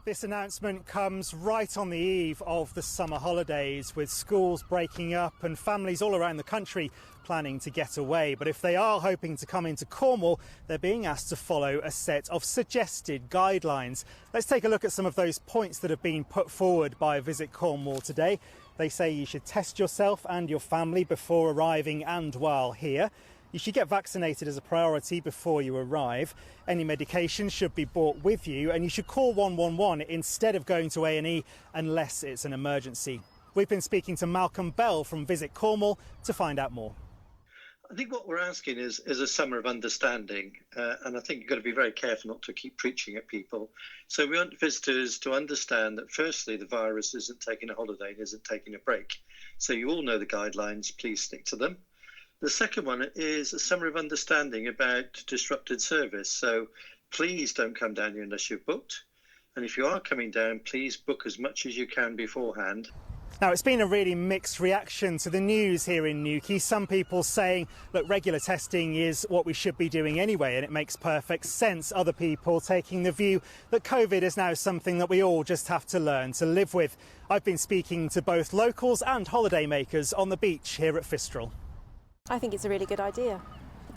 This announcement comes right on the eve of the summer holidays, with schools breaking up and families all around the country planning to get away. But if they are hoping to come into Cornwall, they're being asked to follow a set of suggested guidelines. Let's take a look at some of those points that have been put forward by Visit Cornwall today. They say you should test yourself and your family before arriving and while here. You should get vaccinated as a priority before you arrive. Any medication should be brought with you, and you should call 111 instead of going to A&E unless it's an emergency. We've been speaking to Malcolm Bell from Visit Cornwall to find out more. I think what we're asking is a summer of understanding, and I think you've got to be very careful not to keep preaching at people. So we want visitors to understand that, firstly, the virus isn't taking a holiday, it isn't taking a break. So you all know the guidelines, please stick to them. The second one is a summer of understanding about disrupted service. So please don't come down here unless you've booked. And if you are coming down, please book as much as you can beforehand. Now, it's been a really mixed reaction to the news here in Newquay. Some people saying, look, regular testing is what we should be doing anyway, and it makes perfect sense. Other people taking the view that COVID is now something that we all just have to learn to live with. I've been speaking to both locals and holidaymakers on the beach here at Fistral. I think it's a really good idea.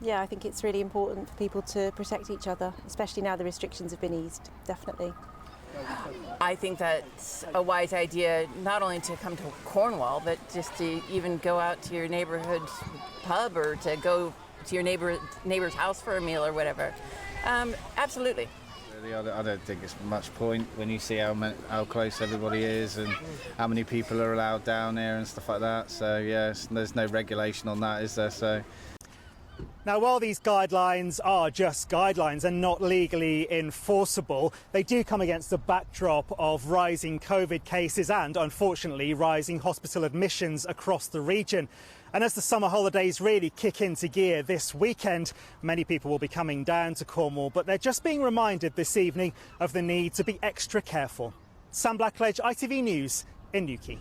Yeah, I think it's really important for people to protect each other, especially now the restrictions have been eased, definitely. I think that's a wise idea, not only to come to Cornwall, but just to even go out to your neighborhood pub or to go to your neighbor's house for a meal or whatever. Absolutely. I don't think it's much point when you see how close everybody is and how many people are allowed down here and stuff like that. So, yes, there's no regulation on that, is there? So. Now, while these guidelines are just guidelines and not legally enforceable, they do come against the backdrop of rising COVID cases and, unfortunately, rising hospital admissions across the region. And as the summer holidays really kick into gear this weekend, many people will be coming down to Cornwall, but they're just being reminded this evening of the need to be extra careful. Sam Blackledge, ITV News in Newquay.